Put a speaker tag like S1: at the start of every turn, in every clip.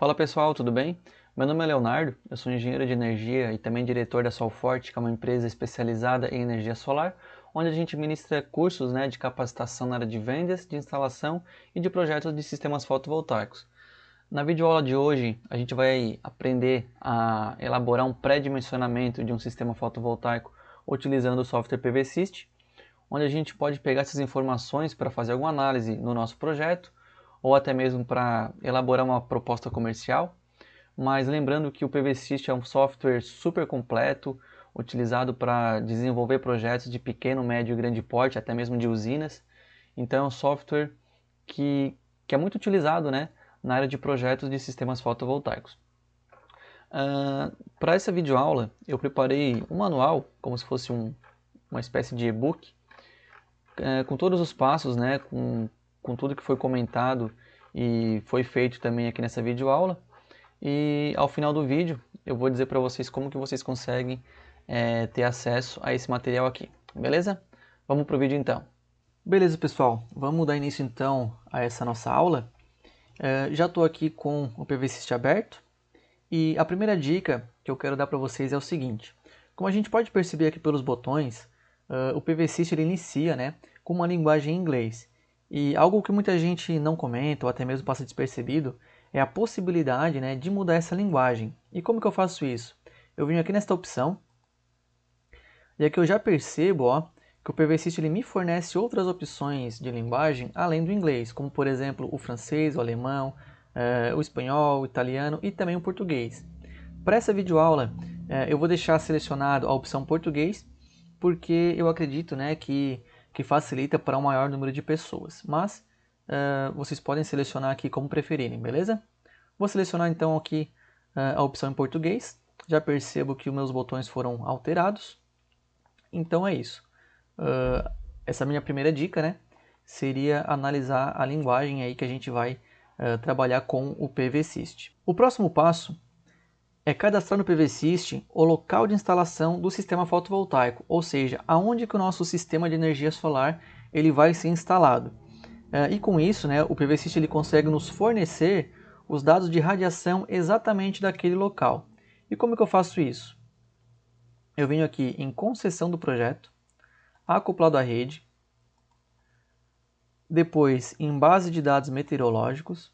S1: Fala pessoal, tudo bem? Meu nome é Leonardo, eu sou engenheiro de energia e também diretor da Solforte, que é uma empresa especializada em energia solar, onde a gente ministra cursos de capacitação na área de vendas, de instalação e de projetos de sistemas fotovoltaicos. Na videoaula de hoje, a gente vai aprender a elaborar um pré-dimensionamento de um sistema fotovoltaico utilizando o software PVSys, onde a gente pode pegar essas informações para fazer alguma análise no nosso projeto ou até mesmo para elaborar uma proposta comercial. Mas lembrando que o PVSys é um software super completo, utilizado para desenvolver projetos de pequeno, médio e grande porte, até mesmo de usinas. Então é um software que é muito utilizado, na área de projetos de sistemas fotovoltaicos. Para essa videoaula, eu preparei um manual, como se fosse uma espécie de e-book, com todos os passos, com tudo que foi comentado e foi feito também aqui nessa videoaula. E ao final do vídeo eu vou dizer para vocês como que vocês conseguem ter acesso a esse material aqui, beleza? Vamos para o vídeo então. Beleza pessoal, vamos dar início então a essa nossa aula. Já estou aqui com o PVSys aberto e a primeira dica que eu quero dar para vocês é o seguinte. Como a gente pode perceber aqui pelos botões, o PVSys ele inicia com uma linguagem em inglês. E algo que muita gente não comenta ou até mesmo passa despercebido é a possibilidade de mudar essa linguagem. E como que eu faço isso? Eu venho aqui nesta opção e aqui eu já percebo que o PVSys ele me fornece outras opções de linguagem além do inglês, como por exemplo o francês, o alemão, o espanhol, o italiano e também o português. Para essa videoaula eu vou deixar selecionado a opção português porque eu acredito que facilita para um maior número de pessoas, mas vocês podem selecionar aqui como preferirem, beleza? Vou selecionar então aqui a opção em português, já percebo que os meus botões foram alterados, então é isso. Essa minha primeira dica seria analisar a linguagem aí que a gente vai trabalhar com o PVSys. O próximo passo é cadastrar no PVSys o local de instalação do sistema fotovoltaico, ou seja, aonde que o nosso sistema de energia solar ele vai ser instalado. E com isso, o PVSys ele consegue nos fornecer os dados de radiação exatamente daquele local. E como que eu faço isso? Eu venho aqui em concessão do projeto, acoplado à rede, depois em base de dados meteorológicos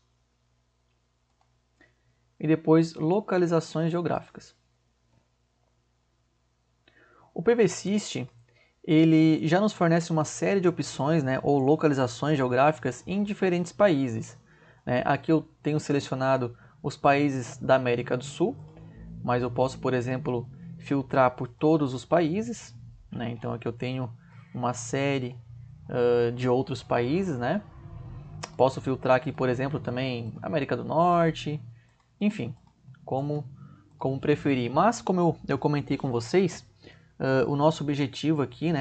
S1: e depois localizações geográficas. O PVSys ele já nos fornece uma série de opções ou localizações geográficas em diferentes países. Aqui eu tenho selecionado os países da América do Sul, mas eu posso, por exemplo, filtrar por todos os países. Então aqui eu tenho uma série de outros países. Posso filtrar aqui, por exemplo, também América do Norte, enfim, como preferir. Mas como eu comentei com vocês, o nosso objetivo aqui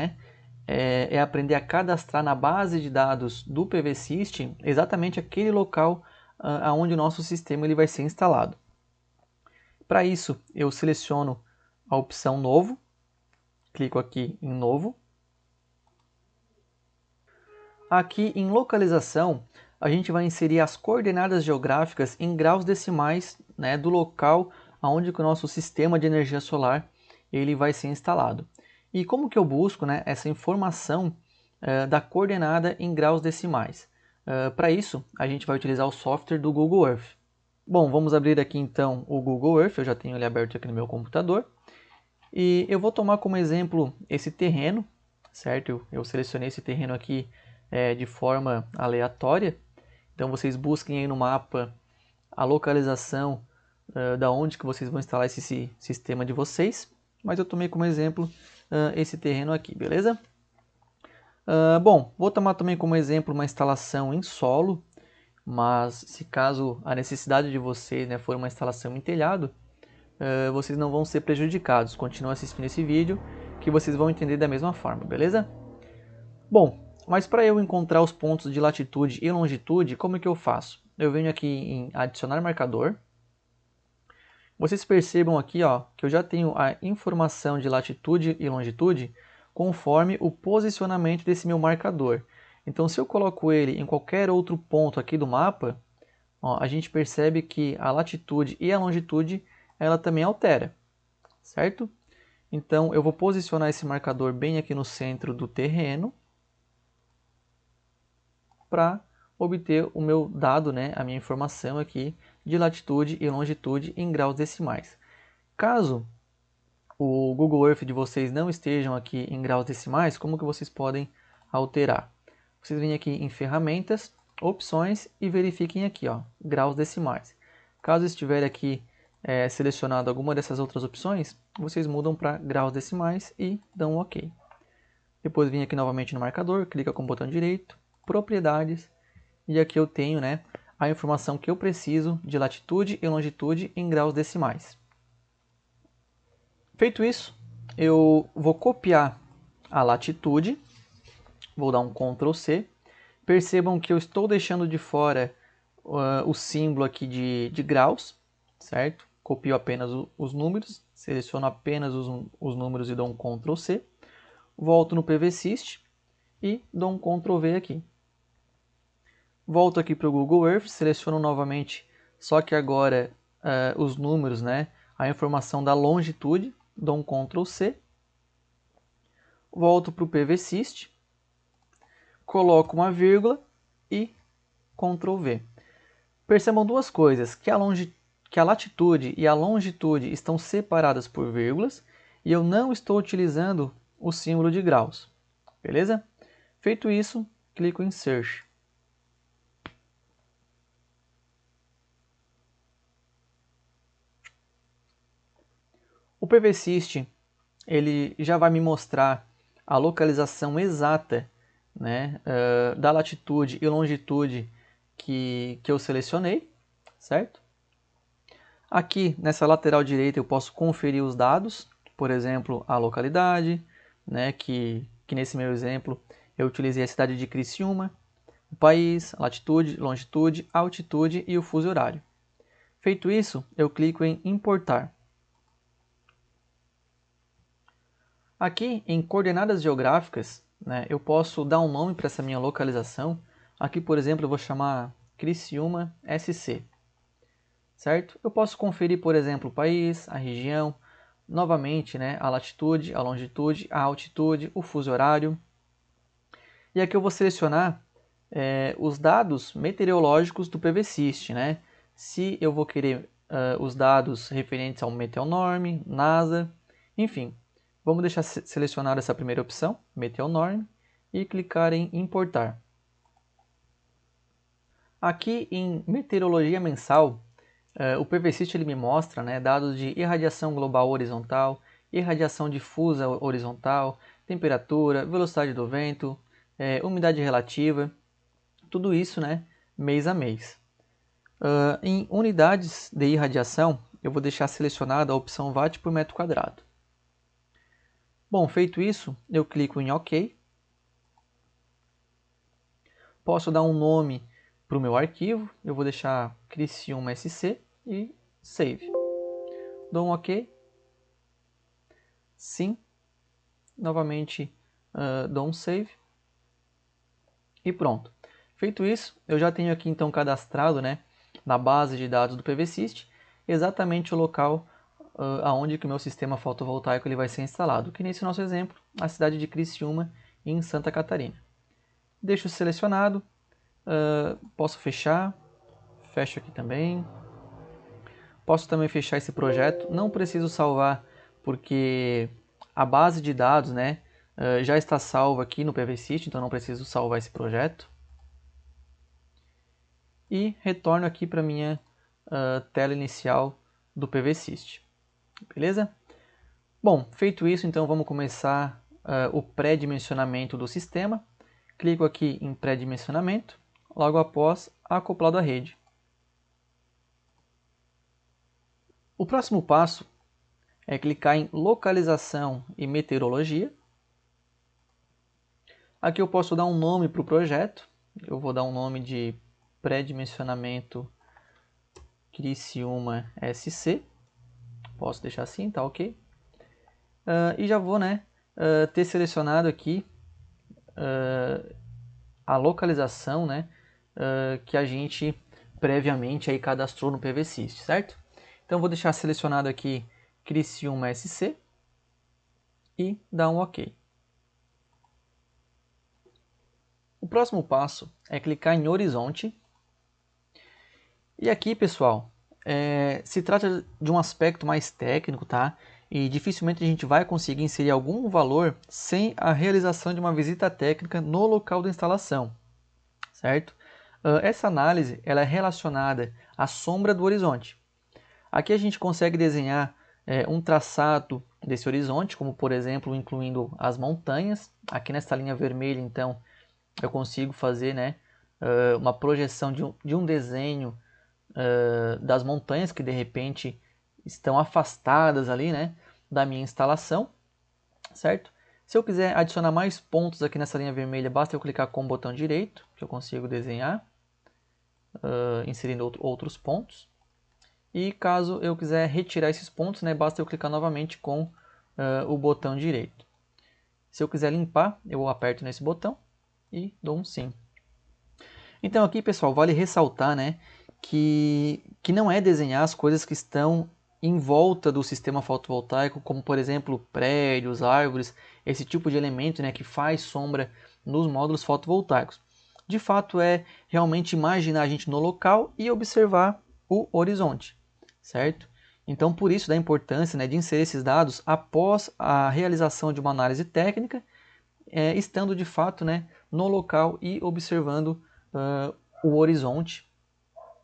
S1: é aprender a cadastrar na base de dados do PVSys exatamente aquele local onde o nosso sistema ele vai ser instalado. Para isso, eu seleciono a opção Novo, clico aqui em Novo. Aqui em Localização, a gente vai inserir as coordenadas geográficas em graus decimais do local onde o nosso sistema de energia solar ele vai ser instalado. E como que eu busco essa informação da coordenada em graus decimais? Para isso, a gente vai utilizar o software do Google Earth. Bom, vamos abrir aqui então o Google Earth, eu já tenho ele aberto aqui no meu computador. E eu vou tomar como exemplo esse terreno, certo? Eu selecionei esse terreno aqui de forma aleatória. Então vocês busquem aí no mapa a localização da onde que vocês vão instalar esse sistema de vocês. Mas eu tomei como exemplo esse terreno aqui, beleza? Bom, vou tomar também como exemplo uma instalação em solo, mas se caso a necessidade de vocês for uma instalação em telhado, vocês não vão ser prejudicados. Continuem assistindo esse vídeo que vocês vão entender da mesma forma, beleza? Bom, mas para eu encontrar os pontos de latitude e longitude, como é que eu faço? Eu venho aqui em adicionar marcador. Vocês percebam aqui que eu já tenho a informação de latitude e longitude conforme o posicionamento desse meu marcador. Então se eu coloco ele em qualquer outro ponto aqui do mapa, ó, a gente percebe que a latitude e a longitude ela também altera, certo? Então eu vou posicionar esse marcador bem aqui no centro do terreno para obter o meu dado, né, a minha informação aqui de latitude e longitude em graus decimais. Caso o Google Earth de vocês não estejam aqui em graus decimais, como que vocês podem alterar? Vocês vêm aqui em ferramentas, opções e verifiquem aqui, ó, graus decimais. Caso estiver aqui selecionado alguma dessas outras opções, vocês mudam para graus decimais e dão um OK. Depois vem aqui novamente no marcador, clica com o botão direito, propriedades, e aqui eu tenho, né, a informação que eu preciso de latitude e longitude em graus decimais. Feito isso, eu vou copiar a latitude, vou dar um Ctrl C. Percebam que eu estou deixando de fora o símbolo aqui de graus, certo? Copio apenas os números, seleciono apenas os números e dou um Ctrl C. Volto no PVSys e dou um Ctrl V aqui. Volto aqui para o Google Earth, seleciono novamente, só que agora os números, né? A informação da longitude, dou um Ctrl C. Volto para o PVSys, coloco uma vírgula e Ctrl V. Percebam duas coisas, que a latitude e a longitude estão separadas por vírgulas e eu não estou utilizando o símbolo de graus, beleza? Feito isso, clico em Search. O PVSys ele já vai me mostrar a localização exata, né, da latitude e longitude que eu selecionei, certo? Aqui nessa lateral direita eu posso conferir os dados, por exemplo, a localidade, né, que nesse meu exemplo eu utilizei a cidade de Criciúma, o país, a latitude, longitude, altitude e o fuso horário. Feito isso, eu clico em importar. Aqui em coordenadas geográficas, né, eu posso dar um nome para essa minha localização. Aqui, por exemplo, eu vou chamar Criciúma SC. Certo? Eu posso conferir, por exemplo, o país, a região, novamente, né, a latitude, a longitude, a altitude, o fuso horário. E aqui eu vou selecionar os dados meteorológicos do PVSys, né? Se eu vou querer os dados referentes ao Meteonorm, NASA, enfim. Vamos deixar selecionada essa primeira opção, Meteonorm, e clicar em importar. Aqui em meteorologia mensal, o PVSys ele me mostra, né, dados de irradiação global horizontal, irradiação difusa horizontal, temperatura, velocidade do vento, umidade relativa, tudo isso, né, mês a mês. Em unidades de irradiação, eu vou deixar selecionada a opção watt por metro quadrado. Bom, feito isso, eu clico em OK. Posso dar um nome para o meu arquivo, eu vou deixar Criciúma SC e Save. Dou um OK. Sim. Novamente dou um Save. E pronto. Feito isso, eu já tenho aqui então cadastrado, né, na base de dados do PVSys exatamente o local aonde que o meu sistema fotovoltaico ele vai ser instalado, que nesse nosso exemplo, a cidade de Criciúma, em Santa Catarina. Deixo selecionado, posso fechar, fecho aqui também. Posso também fechar esse projeto, não preciso salvar porque a base de dados, né, já está salva aqui no PVSys, então não preciso salvar esse projeto. E retorno aqui para a minha tela inicial do PVSys. Beleza? Bom, feito isso, então vamos começar o pré-dimensionamento do sistema. Clico aqui em pré-dimensionamento, logo após acoplado à rede. O próximo passo é clicar em localização e meteorologia. Aqui eu posso dar um nome para o projeto. Eu vou dar um nome de pré-dimensionamento Criciúma SC. Posso deixar assim, tá ok? E já vou, né, ter selecionado aqui a localização, né, que a gente previamente aí cadastrou no PVSys, certo? Então vou deixar selecionado aqui Criciúma SC e dar um OK. O próximo passo é clicar em Horizonte. E aqui, pessoal, se trata de um aspecto mais técnico, tá? E dificilmente a gente vai conseguir inserir algum valor sem a realização de uma visita técnica no local da instalação, certo? Essa análise ela é relacionada à sombra do horizonte. Aqui a gente consegue desenhar um traçado desse horizonte, como por exemplo, incluindo as montanhas. Aqui nesta linha vermelha, então, eu consigo fazer, né, uma projeção de um desenho das montanhas que de repente estão afastadas ali, né, da minha instalação, certo? Se eu quiser adicionar mais pontos aqui nessa linha vermelha, basta eu clicar com o botão direito, que eu consigo desenhar, inserindo outros pontos. E caso eu quiser retirar esses pontos, né, basta eu clicar novamente com o botão direito. Se eu quiser limpar, eu aperto nesse botão e dou um sim. Então aqui, pessoal, vale ressaltar, né, que não é desenhar as coisas que estão em volta do sistema fotovoltaico, como por exemplo prédios, árvores, esse tipo de elemento, né, que faz sombra nos módulos fotovoltaicos. De fato é realmente imaginar a gente no local e observar o horizonte, certo? Então por isso da importância, né, de inserir esses dados após a realização de uma análise técnica, estando de fato, né, no local e observando o horizonte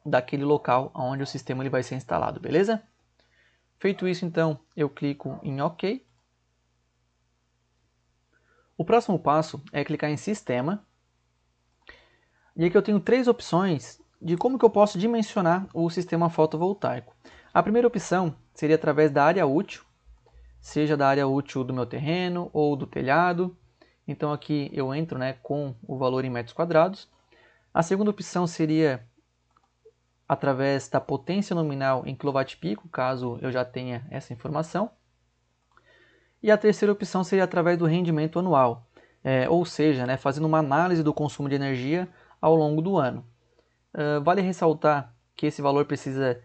S1: daquele local onde o sistema ele vai ser instalado, beleza? Feito isso, então, eu clico em OK. O próximo passo é clicar em Sistema. E aqui eu tenho três opções de como que eu posso dimensionar o sistema fotovoltaico. A primeira opção seria através da área útil, seja da área útil do meu terreno ou do telhado. Então aqui eu entro, né, com o valor em metros quadrados. A segunda opção seria através da potência nominal em kWp, caso eu já tenha essa informação. E a terceira opção seria através do rendimento anual, ou seja, né, fazendo uma análise do consumo de energia ao longo do ano. Vale ressaltar que esse valor precisa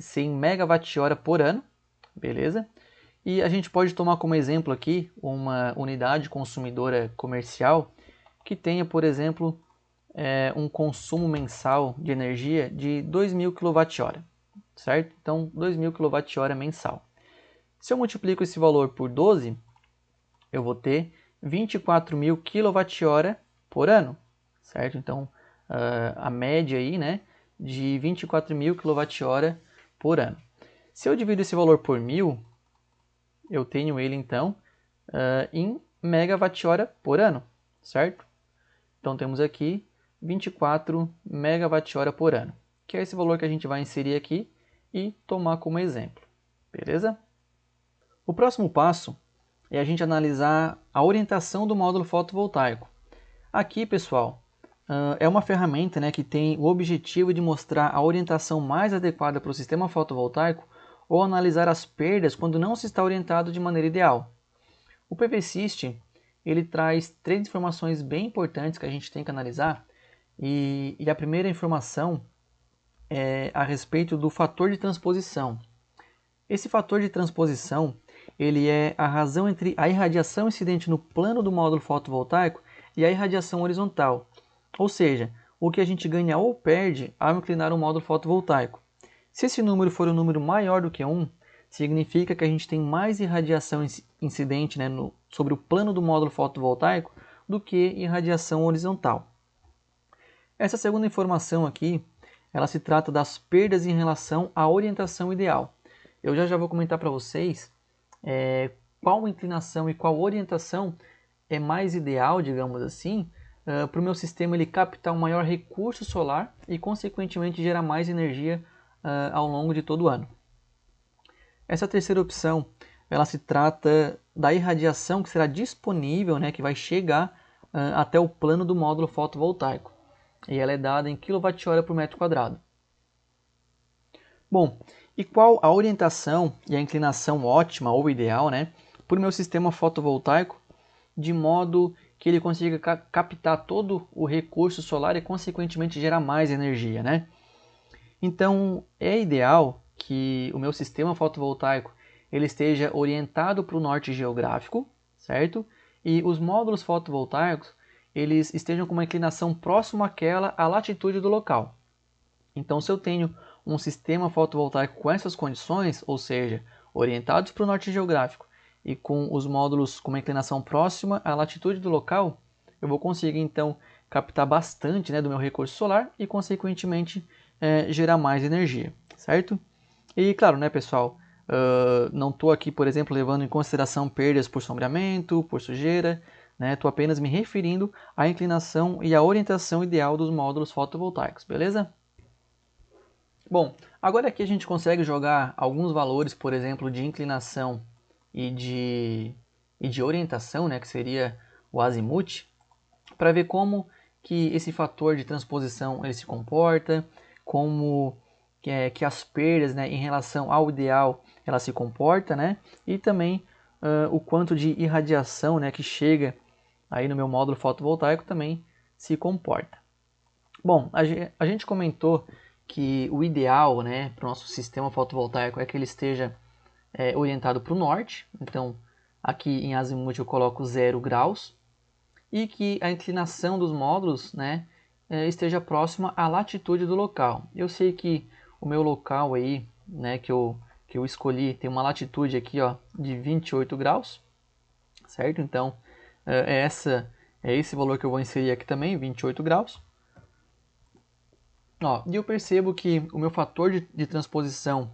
S1: ser em megawatt-hora por ano, beleza? E a gente pode tomar como exemplo aqui uma unidade consumidora comercial que tenha, por exemplo, um consumo mensal de energia de 2.000 kWh, certo? Então, 2.000 kWh mensal. Se eu multiplico esse valor por 12, eu vou ter 24.000 kWh por ano, certo? Então, a média aí, né, de 24.000 kWh por ano. Se eu divido esse valor por 1.000, eu tenho ele, então, em megawatt-hora por ano, certo? Então, temos aqui 24 megawatt-hora por ano, que é esse valor que a gente vai inserir aqui e tomar como exemplo, beleza? O próximo passo é a gente analisar a orientação do módulo fotovoltaico. Aqui, pessoal, é uma ferramenta, né, que tem o objetivo de mostrar a orientação mais adequada para o sistema fotovoltaico ou analisar as perdas quando não se está orientado de maneira ideal. O PVSys ele traz três informações bem importantes que a gente tem que analisar e a primeira informação é a respeito do fator de transposição. Esse fator de transposição ele é a razão entre a irradiação incidente no plano do módulo fotovoltaico e a irradiação horizontal, ou seja, o que a gente ganha ou perde ao inclinar o módulo fotovoltaico. Se esse número for um número maior do que 1, significa que a gente tem mais irradiação incidente, né, sobre o plano do módulo fotovoltaico do que irradiação horizontal. Essa segunda informação aqui, ela se trata das perdas em relação à orientação ideal. Eu já vou comentar para vocês qual inclinação e qual orientação é mais ideal, digamos assim, para o meu sistema ele captar um maior recurso solar e, consequentemente, gerar mais energia ao longo de todo o ano. Essa terceira opção, ela se trata da irradiação que será disponível, né, que vai chegar até o plano do módulo fotovoltaico. E ela é dada em kWh por metro quadrado. Bom, e qual a orientação e a inclinação ótima ou ideal, né, para o meu sistema fotovoltaico, de modo que ele consiga captar todo o recurso solar e, consequentemente, gerar mais energia, né? Então, é ideal que o meu sistema fotovoltaico ele esteja orientado para o norte geográfico, certo? E os módulos fotovoltaicos eles estejam com uma inclinação próxima àquela à latitude do local. Então, se eu tenho um sistema fotovoltaico com essas condições, ou seja, orientados para o norte geográfico e com os módulos com uma inclinação próxima à latitude do local, eu vou conseguir então captar bastante, né, do meu recurso solar e, consequentemente, gerar mais energia, certo? E claro, né, pessoal, não estou aqui, por exemplo, levando em consideração perdas por sombreamento, por sujeira, né? Estou apenas me referindo à inclinação e à orientação ideal dos módulos fotovoltaicos, beleza? Bom, agora aqui a gente consegue jogar alguns valores, por exemplo, de inclinação e de orientação, né, que seria o azimuth, para ver como que esse fator de transposição ele se comporta, como que as perdas, né, em relação ao ideal ela se comporta, né, e também o quanto de irradiação, né, que chega aí no meu módulo fotovoltaico também se comporta. Bom, a gente comentou que o ideal, né, para o nosso sistema fotovoltaico é que ele esteja orientado para o norte. Então, aqui em azimuth eu coloco 0 graus. E que a inclinação dos módulos, né, esteja próxima à latitude do local. Eu sei que o meu local aí, né, que eu escolhi tem uma latitude aqui, ó, de 28 graus, certo? Então, é esse valor que eu vou inserir aqui também, 28 graus. Ó, e eu percebo que o meu fator de transposição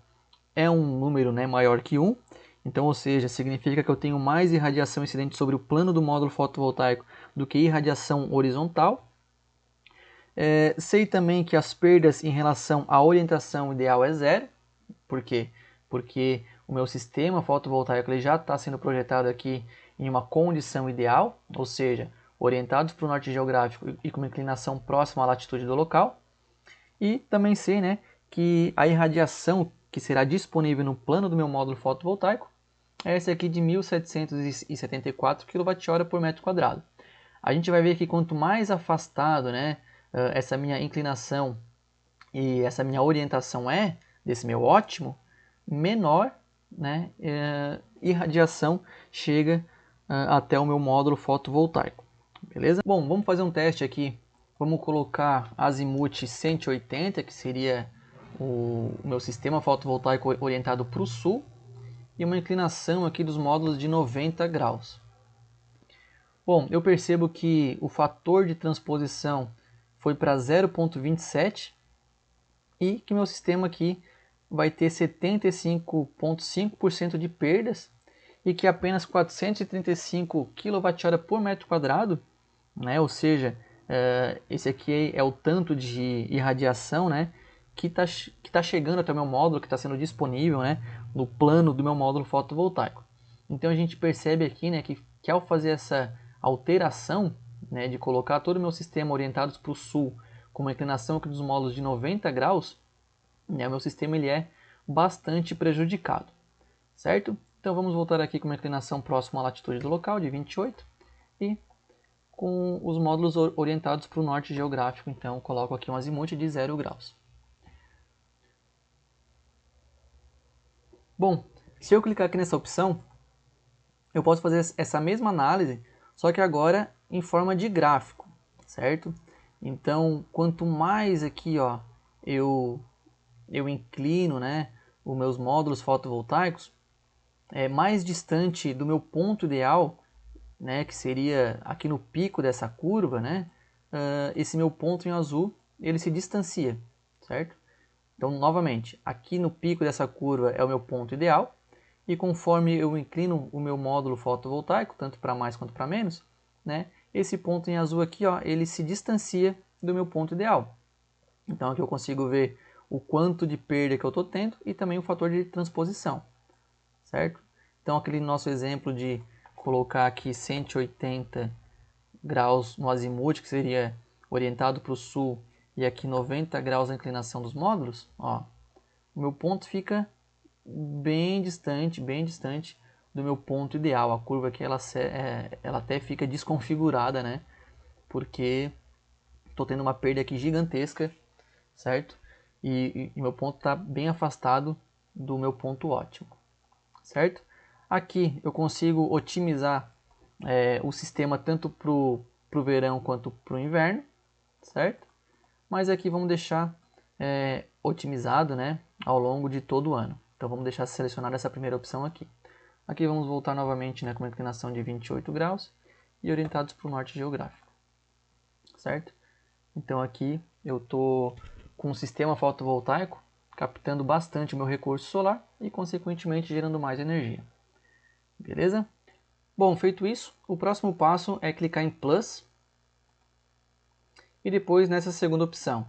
S1: é um número, né, maior que 1. Então, ou seja, significa que eu tenho mais irradiação incidente sobre o plano do módulo fotovoltaico do que irradiação horizontal. Sei também que as perdas em relação à orientação ideal é 0. Por quê? Porque o meu sistema fotovoltaico ele já está sendo projetado aqui em uma condição ideal, ou seja, orientados para o norte geográfico e com uma inclinação próxima à latitude do local. E também sei, né, que a irradiação que será disponível no plano do meu módulo fotovoltaico é esse aqui de 1774 kWh por metro quadrado. A gente vai ver que quanto mais afastado, né, essa minha inclinação e essa minha orientação desse meu ótimo, menor, né, irradiação chega até o meu módulo fotovoltaico. Beleza? Bom, vamos fazer um teste aqui. Vamos colocar azimuth 180, que seria o meu sistema fotovoltaico orientado para o sul, e uma inclinação aqui dos módulos de 90 graus. Bom, eu percebo que o fator de transposição foi para 0,27 e que meu sistema aqui vai ter 75,5% de perdas e que apenas 435 kWh por metro quadrado, né? Ou seja, esse aqui é o tanto de irradiação, né, que tá chegando até o meu módulo, que está sendo disponível, né, no plano do meu módulo fotovoltaico. Então a gente percebe aqui, né, que ao fazer essa alteração, né, de colocar todo o meu sistema orientados para o sul, com uma inclinação aqui dos módulos de 90 graus, né, o meu sistema ele é bastante prejudicado, certo? Então vamos voltar aqui com uma inclinação próxima à latitude do local, de 28, e com os módulos orientados para o norte geográfico, então coloco aqui um azimuth de 0 graus. Bom, se eu clicar aqui nessa opção, eu posso fazer essa mesma análise, só que agora em forma de gráfico, certo? Então, quanto mais aqui, ó, eu inclino, né, os meus módulos fotovoltaicos, mais distante do meu ponto ideal, né, que seria aqui no pico dessa curva, né, esse meu ponto em azul, ele se distancia, certo? Então, novamente, aqui no pico dessa curva é o meu ponto ideal, e conforme eu inclino o meu módulo fotovoltaico, tanto para mais quanto para menos, né, esse ponto em azul aqui, ó, ele se distancia do meu ponto ideal. Então aqui eu consigo ver o quanto de perda que eu estou tendo e também o fator de transposição, certo? Então aquele nosso exemplo de colocar aqui 180 graus no azimuth, que seria orientado para o sul, e aqui 90 graus a inclinação dos módulos, ó, o meu ponto fica bem distante do meu ponto ideal. A curva aqui ela até fica desconfigurada, né? Porque estou tendo uma perda aqui gigantesca, certo? e meu ponto está bem afastado do meu ponto ótimo, certo? Aqui eu consigo otimizar o sistema tanto para o verão quanto para o inverno, certo? Mas aqui vamos deixar otimizado, né, ao longo de todo o ano. Então vamos deixar selecionada essa primeira opção aqui. Aqui vamos voltar novamente, né, com uma inclinação de 28 graus e orientados para o norte geográfico, certo? Então aqui eu estou com um sistema fotovoltaico captando bastante o meu recurso solar e consequentemente gerando mais energia. Beleza? Bom, feito isso, o próximo passo é clicar em Plus e depois nessa segunda opção.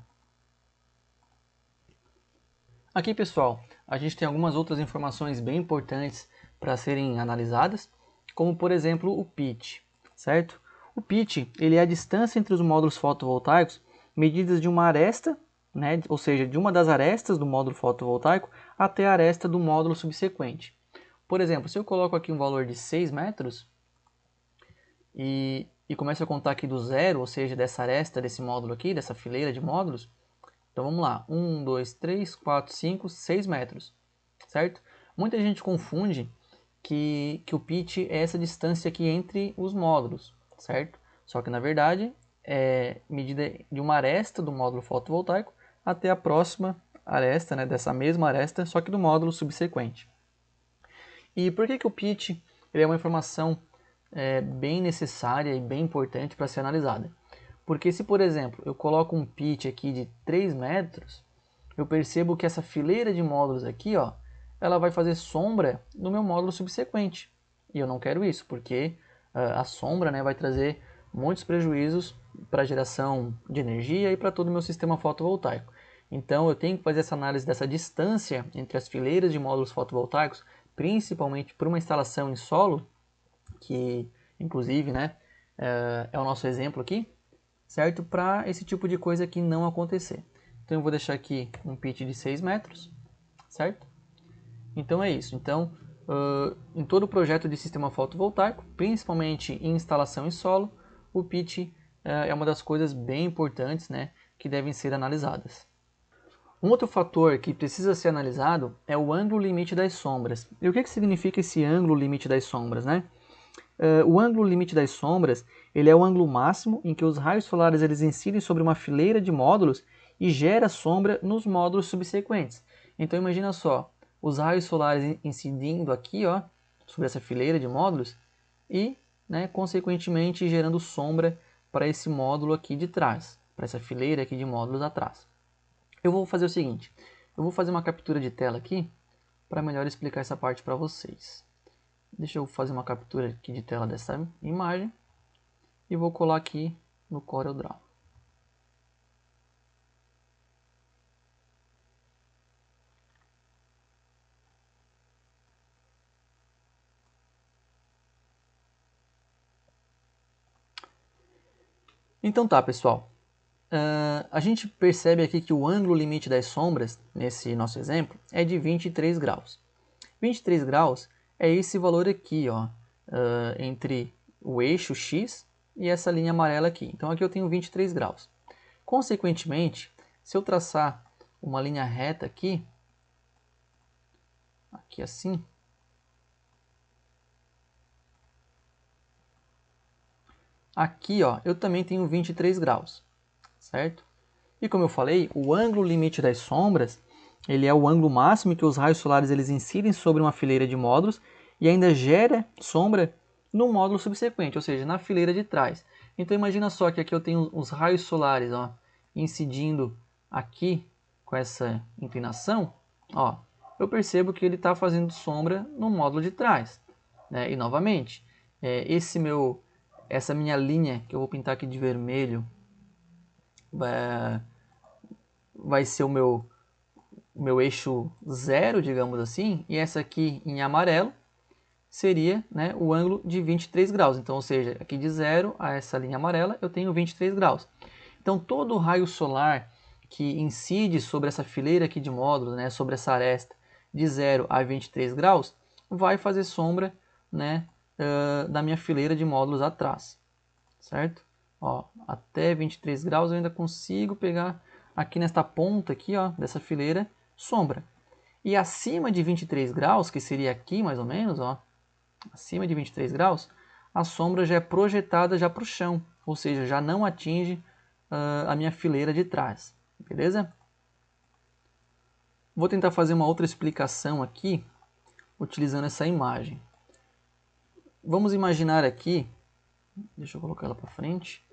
S1: Aqui, pessoal, a gente tem algumas outras informações bem importantes para serem analisadas, como por exemplo o pitch, certo? O pitch ele é a distância entre os módulos fotovoltaicos medidas de uma aresta, né, ou seja, de uma das arestas do módulo fotovoltaico até a aresta do módulo subsequente. Por exemplo, se eu coloco aqui um valor de 6 metros e começo a contar aqui do zero, ou seja, dessa aresta desse módulo aqui, dessa fileira de módulos, então vamos lá, 1, 2, 3, 4, 5, 6 metros, certo? Muita gente confunde que o pitch é essa distância aqui entre os módulos, certo? Só que na verdade é medida de uma aresta do módulo fotovoltaico até a próxima aresta, né, dessa mesma aresta, só que do módulo subsequente. E por que o pitch ele é uma informação bem necessária e bem importante para ser analisada? Porque se, por exemplo, eu coloco um pitch aqui de 3 metros, eu percebo que essa fileira de módulos aqui, ó, ela vai fazer sombra no meu módulo subsequente. E eu não quero isso, porque a sombra, né, vai trazer muitos prejuízos para a geração de energia e para todo o meu sistema fotovoltaico. Então eu tenho que fazer essa análise dessa distância entre as fileiras de módulos fotovoltaicos, principalmente para uma instalação em solo, que inclusive, né, é o nosso exemplo aqui, certo? Para esse tipo de coisa aqui não acontecer. Então eu vou deixar aqui um pitch de 6 metros, certo? Então é isso. Então, em todo o projeto de sistema fotovoltaico, principalmente em instalação em solo, o pitch é uma das coisas bem importantes, né, que devem ser analisadas. Um outro fator que precisa ser analisado é o ângulo limite das sombras. E o que significa esse ângulo limite das sombras, né? O ângulo limite das sombras ele é o ângulo máximo em que os raios solares eles incidem sobre uma fileira de módulos e gera sombra nos módulos subsequentes. Então imagina só, os raios solares incidindo aqui, ó, sobre essa fileira de módulos e, né, consequentemente gerando sombra para esse módulo aqui de trás, para essa fileira aqui de módulos atrás. Eu vou fazer o seguinte, eu vou fazer uma captura de tela aqui para melhor explicar essa parte para vocês. Deixa eu fazer uma captura aqui de tela dessa imagem e vou colar aqui no CorelDRAW. Então tá, pessoal. A gente percebe aqui que o ângulo limite das sombras, nesse nosso exemplo, é de 23 graus. 23 graus é esse valor aqui, ó, entre o eixo X e essa linha amarela aqui. Então aqui eu tenho 23 graus. Consequentemente, se eu traçar uma linha reta aqui assim, aqui ó, eu também tenho 23 graus, certo? E como eu falei, o ângulo limite das sombras, ele é o ângulo máximo que os raios solares eles incidem sobre uma fileira de módulos e ainda gera sombra no módulo subsequente, ou seja, na fileira de trás. Então imagina só que aqui eu tenho os raios solares, ó, incidindo aqui com essa inclinação, ó, eu percebo que ele está fazendo sombra no módulo de trás, né? E novamente, essa minha linha que eu vou pintar aqui de vermelho vai ser o meu eixo zero, digamos assim, e essa aqui em amarelo seria, né, o ângulo de 23 graus. Então, ou seja, aqui de 0 a essa linha amarela eu tenho 23 graus. Então, todo o raio solar que incide sobre essa fileira aqui de módulos, né, sobre essa aresta de 0 a 23 graus, vai fazer sombra, né, da minha fileira de módulos atrás, certo? Ó, até 23 graus eu ainda consigo pegar aqui nesta ponta aqui, ó, dessa fileira, sombra. E acima de 23 graus, que seria aqui mais ou menos, ó, acima de 23 graus, a sombra já é projetada já para o chão, ou seja, já não atinge a minha fileira de trás, beleza? Vou tentar fazer uma outra explicação aqui, utilizando essa imagem. Vamos imaginar aqui, deixa eu colocar ela para frente.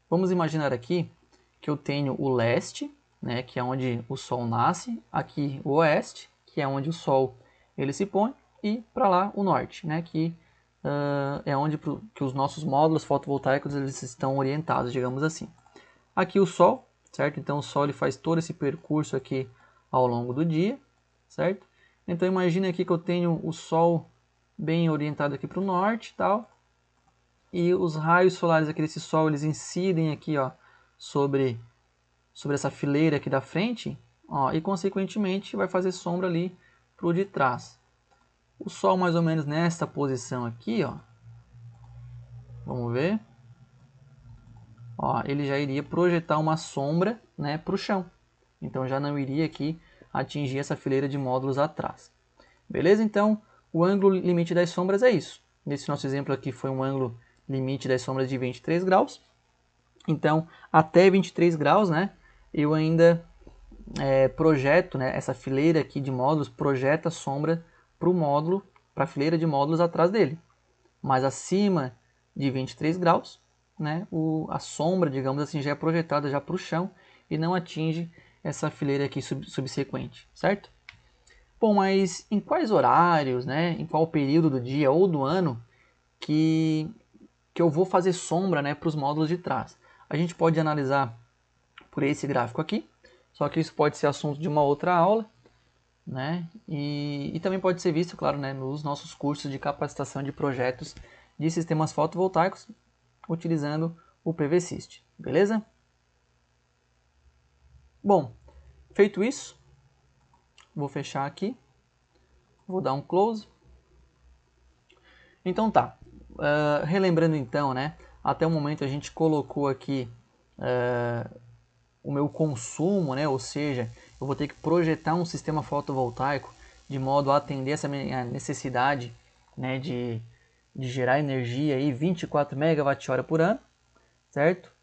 S1: Vamos imaginar aqui que eu tenho o leste, né, que é onde o Sol nasce, aqui o oeste, que é onde o Sol ele se põe, e para lá o norte, né, que é onde que os nossos módulos fotovoltaicos eles estão orientados, digamos assim. Aqui o Sol, certo? Então o Sol ele faz todo esse percurso aqui ao longo do dia, certo? Então imagine aqui que eu tenho o Sol bem orientado aqui para o norte e tal, e os raios solares aqui desse Sol eles incidem aqui, ó, sobre essa fileira aqui da frente, ó, e consequentemente vai fazer sombra ali para o de trás. O Sol mais ou menos nesta posição aqui, ó, vamos ver, ó, ele já iria projetar uma sombra, né, para o chão. Então já não iria aqui atingir essa fileira de módulos atrás. Beleza? Então o ângulo limite das sombras é isso. Nesse nosso exemplo aqui foi um ângulo limite das sombras de 23 graus. Então até 23 graus, né, eu ainda projeto, né, essa fileira aqui de módulos projeta sombra para o módulo, para a fileira de módulos atrás dele. Mas acima de 23 graus, né, a sombra, digamos assim, já é projetada já para o chão e não atinge essa fileira aqui subsequente, certo? Bom, mas em quais horários, né, em qual período do dia ou do ano que eu vou fazer sombra, né, para os módulos de trás? A gente pode analisar por esse gráfico aqui, só que isso pode ser assunto de uma outra aula, né? E também pode ser visto, claro, né, nos nossos cursos de capacitação de projetos de sistemas fotovoltaicos, utilizando o PVSYST, beleza? Bom, feito isso, vou fechar aqui, vou dar um close. Então tá, relembrando então, né, até o momento a gente colocou aqui o meu consumo, né, ou seja, eu vou ter que projetar um sistema fotovoltaico de modo a atender essa minha necessidade, né, de gerar energia aí 24 MWh por ano, certo?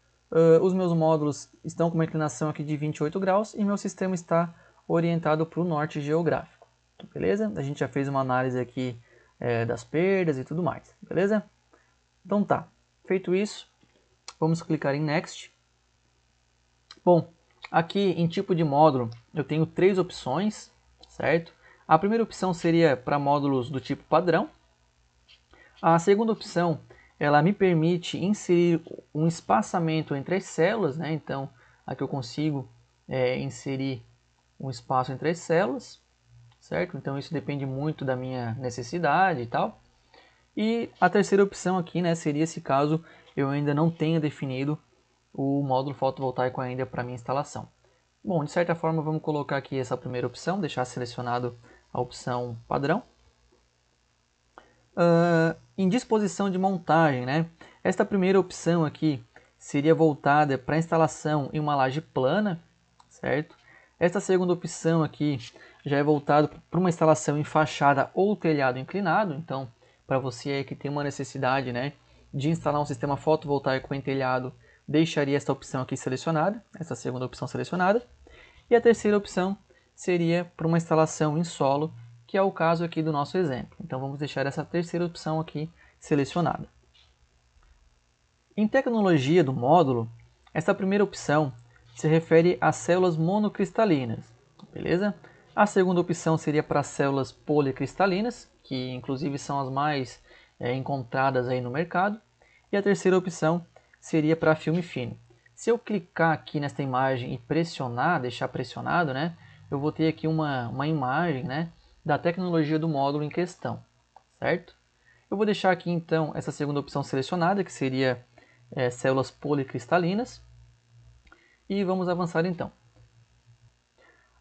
S1: Os meus módulos estão com uma inclinação aqui de 28 graus e meu sistema está orientado para o norte geográfico, beleza? A gente já fez uma análise aqui das perdas e tudo mais, beleza? Então tá, feito isso, vamos clicar em Next. Bom, aqui em tipo de módulo eu tenho 3 opções, certo? A primeira opção seria para módulos do tipo padrão. A segunda opção, ela me permite inserir um espaçamento entre as células, né? Então, aqui eu consigo inserir um espaço entre as células, certo? Então, isso depende muito da minha necessidade e tal. E a terceira opção aqui, né, seria se caso eu ainda não tenha definido o módulo fotovoltaico ainda para minha instalação. Bom, de certa forma vamos colocar aqui essa primeira opção, deixar selecionado a opção padrão. Em disposição de montagem, né? Esta primeira opção aqui seria voltada para a instalação em uma laje plana, certo? Esta segunda opção aqui já é voltada para uma instalação em fachada ou telhado inclinado. Então, para você aí que tem uma necessidade, né, de instalar um sistema fotovoltaico em telhado, deixaria esta opção aqui selecionada, essa segunda opção selecionada. E a terceira opção seria para uma instalação em solo, que é o caso aqui do nosso exemplo. Então vamos deixar essa terceira opção aqui selecionada. Em tecnologia do módulo, essa primeira opção se refere às células monocristalinas, beleza? A segunda opção seria para as células policristalinas, que inclusive são as mais encontradas aí no mercado. E a terceira opção seria para filme fino. Se eu clicar aqui nesta imagem e pressionar, deixar pressionado, né, eu vou ter aqui uma imagem, né, da tecnologia do módulo em questão, certo? Eu vou deixar aqui então essa segunda opção selecionada, que seria células policristalinas, e vamos avançar então.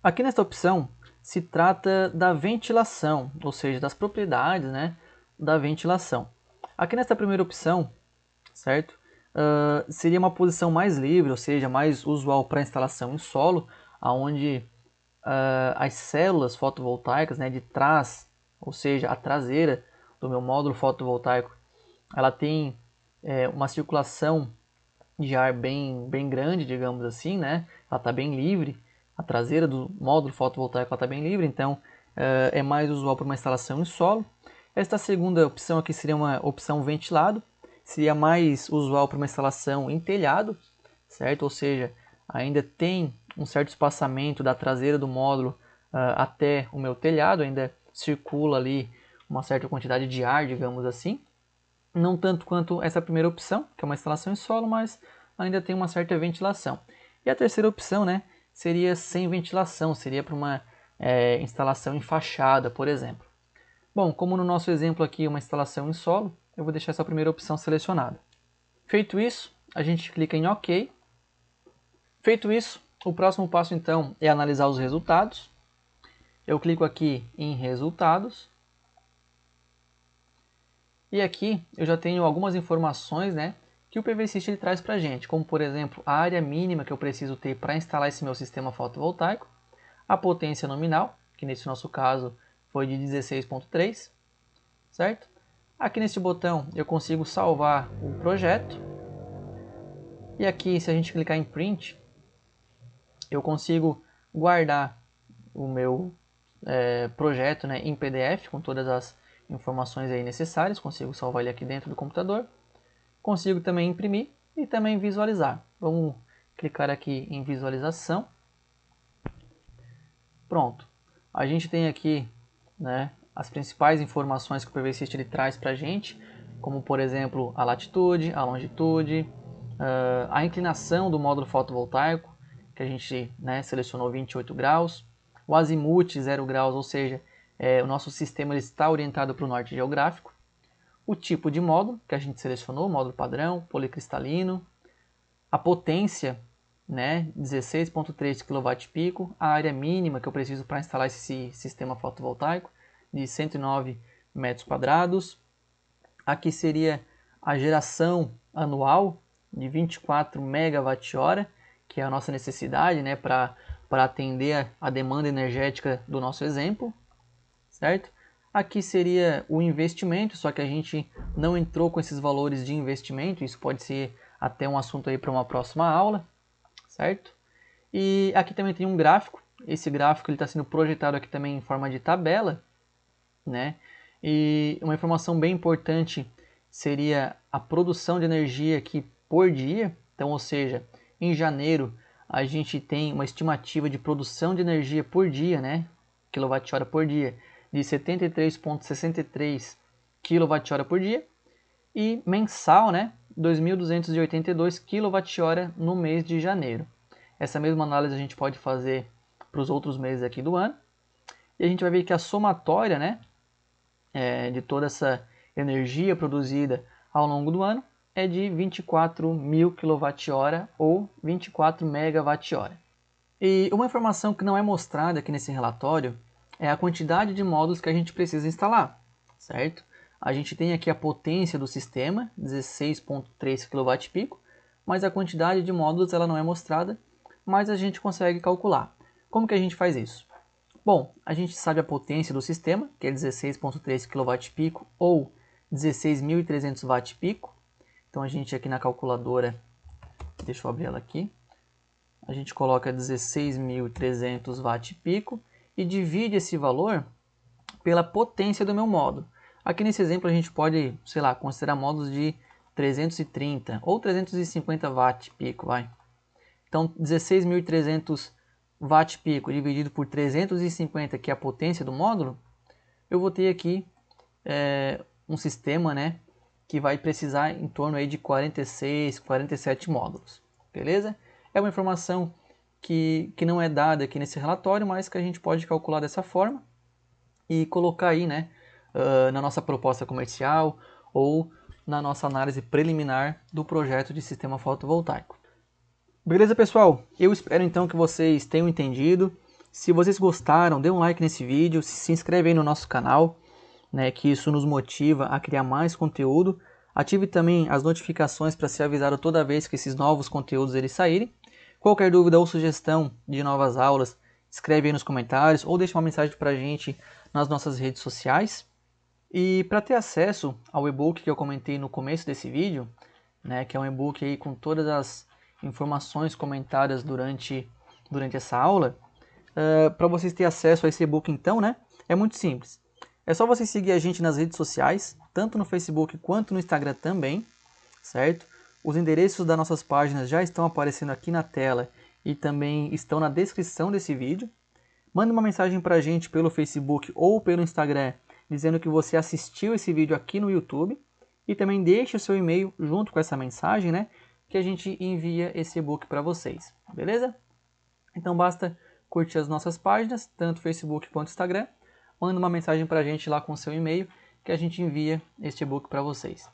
S1: Aqui nesta opção se trata da ventilação, ou seja, das propriedades, né, da ventilação. Aqui nesta primeira opção, certo? seria uma posição mais livre, ou seja, mais usual para instalação em solo, onde as células fotovoltaicas, né, de trás, ou seja, a traseira do meu módulo fotovoltaico, ela tem uma circulação de ar bem grande, digamos assim, né? Ela está bem livre, a traseira do módulo fotovoltaico está bem livre, então é mais usual para uma instalação em solo. Esta segunda opção aqui seria uma opção ventilado, seria mais usual para uma instalação em telhado, certo? Ou seja, ainda tem um certo espaçamento da traseira do módulo até o meu telhado, ainda circula ali uma certa quantidade de ar, digamos assim. Não tanto quanto essa primeira opção, que é uma instalação em solo, mas ainda tem uma certa ventilação. E a terceira opção, né, seria sem ventilação, seria para uma instalação em fachada, por exemplo. Bom, como no nosso exemplo aqui uma instalação em solo, eu vou deixar essa primeira opção selecionada. Feito isso, a gente clica em OK. Feito isso, o próximo passo então é analisar os resultados. Eu clico aqui em Resultados. E aqui eu já tenho algumas informações, né, que o PVSys ele traz para a gente, como por exemplo a área mínima que eu preciso ter para instalar esse meu sistema fotovoltaico, a potência nominal, que nesse nosso caso foi de 16.3, certo? Aqui nesse botão eu consigo salvar o projeto. E aqui, se a gente clicar em Print, eu consigo guardar o meu projeto, né, em PDF, com todas as informações aí necessárias. Consigo salvar ele aqui dentro do computador. Consigo também imprimir e também visualizar. Vamos clicar aqui em visualização. Pronto. A gente tem aqui, né, as principais informações que o PVSys ele traz para a gente, como por exemplo a latitude, a longitude, a inclinação do módulo fotovoltaico, que a gente, né, selecionou 28 graus, o azimuth 0 graus, ou seja, o nosso sistema ele está orientado para o norte geográfico, o tipo de módulo que a gente selecionou, módulo padrão, policristalino, a potência, né, 16.3 kWp, a área mínima que eu preciso para instalar esse sistema fotovoltaico, de 109 metros quadrados. Aqui seria a geração anual de 24 MWh, que é a nossa necessidade, né, para atender a demanda energética do nosso exemplo, certo? Aqui seria o investimento, só que a gente não entrou com esses valores de investimento, isso pode ser até um assunto aí para uma próxima aula, certo? E aqui também tem um gráfico, esse gráfico está sendo projetado aqui também em forma de tabela, né? E uma informação bem importante seria a produção de energia aqui por dia, então, ou seja, em janeiro a gente tem uma estimativa de produção de energia por dia, né? Quilowatt-hora por dia, de 73,63 kWh por dia, e mensal, né, 2.282 kWh no mês de janeiro. Essa mesma análise a gente pode fazer para os outros meses aqui do ano, e a gente vai ver que a somatória, né, de toda essa energia produzida ao longo do ano é de 24.000 kWh ou 24 MWh. E uma informação que não é mostrada aqui nesse relatório é a quantidade de módulos que a gente precisa instalar, certo? A gente tem aqui a potência do sistema, 16.3 kWp, mas a quantidade de módulos ela não é mostrada, mas a gente consegue calcular. Como que a gente faz isso? Bom, a gente sabe a potência do sistema, que é 16.3 kWp ou 16.300 Wp. Então a gente aqui na calculadora, deixa eu abrir ela aqui, a gente coloca 16.300 Wp e divide esse valor pela potência do meu módulo. Aqui nesse exemplo a gente pode, sei lá, considerar módulos de 330 ou 350 Wp, vai. Então 16.300 Wp dividido por 350, que é a potência do módulo, eu vou ter aqui um sistema, né, que vai precisar em torno aí de 46, 47 módulos, beleza? É uma informação que não é dada aqui nesse relatório, mas que a gente pode calcular dessa forma e colocar aí, né, na nossa proposta comercial ou na nossa análise preliminar do projeto de sistema fotovoltaico. Beleza, pessoal? Eu espero então que vocês tenham entendido. Se vocês gostaram, dê um like nesse vídeo, se inscreve aí no nosso canal, né, que isso nos motiva a criar mais conteúdo Ative também as notificações para ser avisado toda vez que esses novos conteúdos eles saírem. Qualquer dúvida ou sugestão de novas aulas, escreve aí nos comentários ou deixa uma mensagem para a gente nas nossas redes sociais. E para ter acesso ao e-book que eu comentei no começo desse vídeo, né, que é um e-book aí com todas as informações comentadas durante essa aula, para vocês terem acesso a esse e-book então, né, é muito simples. É só você seguir a gente nas redes sociais, tanto no Facebook quanto no Instagram também, certo? Os endereços das nossas páginas já estão aparecendo aqui na tela e também estão na descrição desse vídeo. Manda uma mensagem para a gente pelo Facebook ou pelo Instagram, dizendo que você assistiu esse vídeo aqui no YouTube. E também deixe o seu e-mail junto com essa mensagem, né? Que a gente envia esse e-book para vocês, beleza? Então basta curtir as nossas páginas, tanto Facebook quanto Instagram. Manda uma mensagem para a gente lá com o seu e-mail, que a gente envia este e-book para vocês.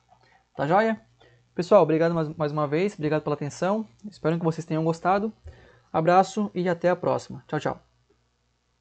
S1: Tá joia? Pessoal, obrigado mais uma vez, obrigado pela atenção. Espero que vocês tenham gostado. Abraço e até a próxima. Tchau, tchau.